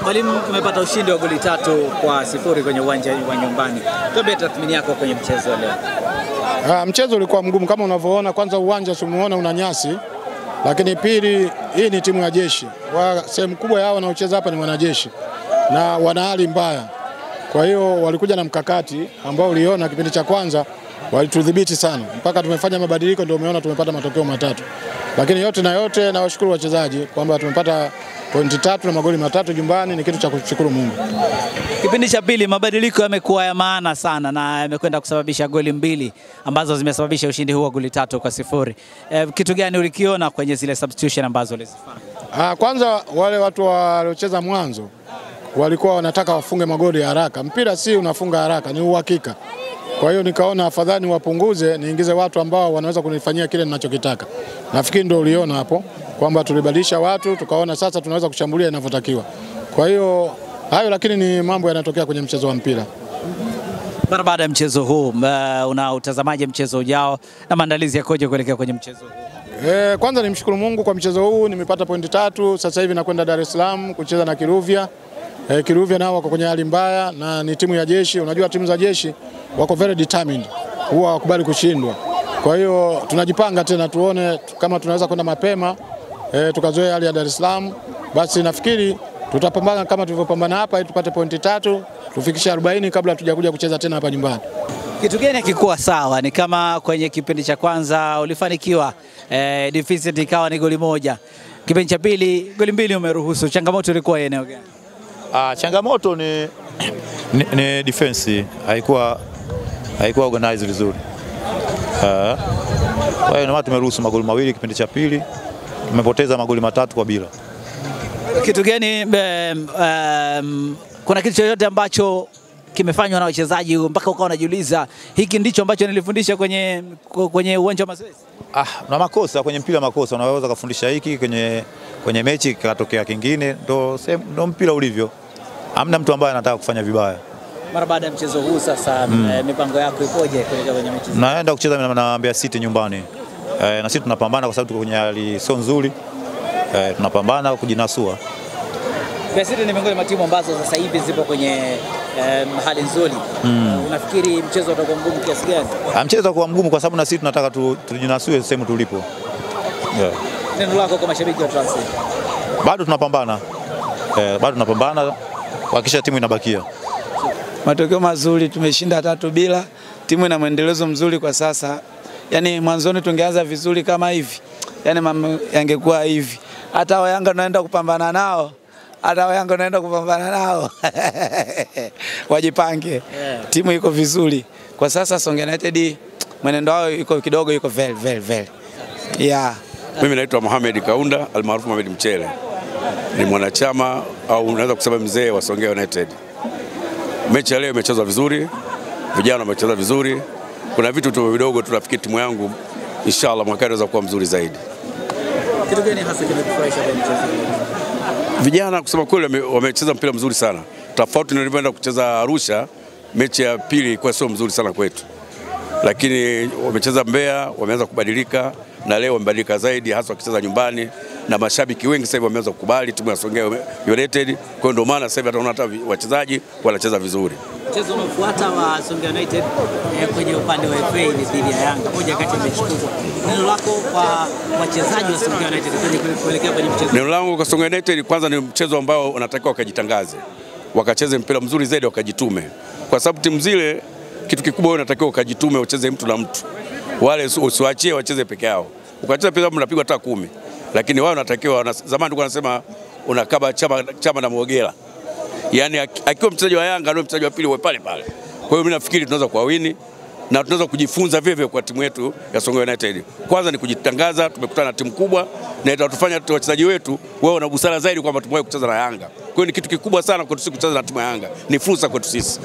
Mwalimu, tumepata ushindi wa goli 3-0 kwenye uwanja wa nyumbani. Tupe tathmini yako kwenye mchezo leo. Mchezo ulikuwa mgumu kama unavyoona. Kwanza uwanja tumeona una nyasi, lakini pili, hii ni timu ya jeshi. Sehemu kubwa yao wanaocheza hapa ni wanajeshi na wana hali mbaya. Kwa hiyo walikuja na mkakati ambao uliona kipindi cha kwanza walitudhibiti sana mpaka tumefanya mabadiliko, ndio umeona tumepata matokeo matatu. Lakini yote na yote nawashukuru wachezaji kwamba tumepata pointi 3 na magoli 3 nyumbani, ni kitu cha kushukuru Mungu. Kipindi cha pili mabadiliko yamekuwa ya maana sana na yamekwenda kusababisha goli 2 ambazo zimesababisha ushindi huu wa goli 3-0. Kitu gani ulikiona kwenye zile substitution ambazo ulizifanya? Kwanza wale watu waliocheza mwanzo walikuwa wanataka wafunge magoli haraka. Mpira si unafunga haraka, ni uhakika. Kwa hiyo nikaona afadhali wapunguze, niingize watu ambao wanaweza kunifanyia kile ninachokitaka. Nafikiri ndio uliona hapo kwamba tulibadilisha watu, tukaona sasa tunaweza kushambulia inavyotakiwa. Kwa hiyo hayo, lakini ni mambo yanatokea kwenye mchezo wa mpira. Baada ya mchezo huu una utazamaji mchezo ujao na maandalizi yakoje kuelekea kwenye mchezo huu? Kwanza nimshukuru Mungu kwa mchezo huu, nimepata pointi 3. Sasa hivi nakwenda Dar es Salaam kucheza na Kiruvya. Kiruvya nao wako kwenye hali mbaya na ni timu ya jeshi. Unajua timu za jeshi wako very determined, huwa hawakubali kushindwa. Kwa hiyo tunajipanga tena tuone kama tunaweza kwenda mapema tukazoea hali ya Dar es Salaam. Basi nafikiri tutapambana kama tulivyopambana hapa ili tupate pointi 3, tufikishe 40 kabla tujakuja kucheza tena hapa nyumbani. Kitu gani kikuwa sawa? Ni kama kwenye kipindi cha kwanza ulifanikiwa deficit ikawa ni goli 1. Kipindi cha pili goli 2 umeruhusu. Changamoto ilikuwa eneo gani? Changamoto ni defense haikuwa organized vizuri. Kwa hiyo na tumeruhusu magoli 2 kipindi cha pili. Tumepoteza magoli 3-0. Kitu gani kuna kitu chochote ambacho kimefanywa na wachezaji mpaka ukawa unajiuliza hiki ndicho ambacho nilifundisha kwenye uwanja wa mazoezi? Na makosa kwenye mpira, makosa unaweza kufundisha hiki kwenye mechi katokea kingine, ndo mpira ulivyo. Hamna mtu ambaye anataka kufanya vibaya. Mara baada ya mchezo huu sasa mipango yako ipoje kuelekea kwenye mechi? Naenda kucheza na Mbeya City nyumbani. Na sisi tunapambana kwa sababu tuko kwenye hali sio nzuri. Tunapambana kujinasua. Mbeya City ni miongoni mwa timu ambazo sasa hivi zipo kwenye hali nzuri. Unafikiri mchezo utakuwa mgumu kiasi gani? Mchezo utakuwa mgumu kwa sababu na sisi tunataka tujinasue sehemu tulipo. Neno lako kwa mashabiki wa Transit? Bado tunapambana. Bado tunapambana kuhakikisha timu inabakia. Matokeo mazuri, tumeshinda 3-0. Timu ina mwendelezo mzuri kwa sasa. Yaani mwanzoni tungeanza vizuri kama hivi, yaani mambo yangekuwa hivi. Hata Yanga naenda kupambana nao. Wajipange. Timu iko vizuri. Kwa sasa Songea United mwenendo wao iko very. Mimi naitwa Mohamed Kaunda almaarufu Mohamed Mchele. Ni mwanachama au unaweza kusema mzee wa Songea United. Mechi leo imechezwa vizuri. Vijana wamecheza vizuri. Kuna vitu tu vidogo tunafikiri timu yangu inshallah mwaka inaweza kuwa mzuri zaidi. Kitu gani hasa kimekufurahisha kwenye mchezo? Vijana kusema kweli wamecheza mpira mzuri sana. Tofauti na nilivyoenda kucheza Arusha, mechi ya pili ilikuwa sio mzuri sana kwetu. Lakini wamecheza Mbeya, wameanza kubadilika na leo wamebadilika zaidi, hasa wakicheza nyumbani na mashabiki wengi sasa hivi wameanza kukubali timu ya Songea United. Kwa hiyo ndio maana sasa hivi tunaona hata wachezaji wanacheza vizuri. Mchezo unaofuata wa Songea United kwenye upande wa FA ni dhidi ya Yanga, moja kati ya mechi kubwa. Neno lako kwa wachezaji wa Songea United kuelekea kwenye mchezo? Neno langu kwa Songea United, kwanza ni mchezo ambao unatakiwa wakajitangaze, wakacheze mpira mzuri zaidi, wakajitume, kwa sababu timu zile kitu kikubwa unatakiwa ukajitume, ucheze mtu na mtu, wale usiwaachie wacheze peke yao. Ukacheza pia mnapigwa hata 10, lakini wao wanatakiwa, zamani tulikuwa tunasema unakaba chama na Mogela. Yaani akiwa mchezaji wa Yanga ndio mchezaji wa pili pale. Kwa hiyo mimi nafikiri tunaweza kuwawini na tunaweza kujifunza vivyo kwa timu yetu ya Songea United. Kwanza ni kujitangaza, tumekutana na timu kubwa na itatufanya wachezaji wetu wao na busara zaidi kwamba tumewahi kucheza na Yanga. Kwa hiyo ni kitu kikubwa sana kwetu sisi kucheza na timu ya Yanga. Ni fursa kwetu sisi.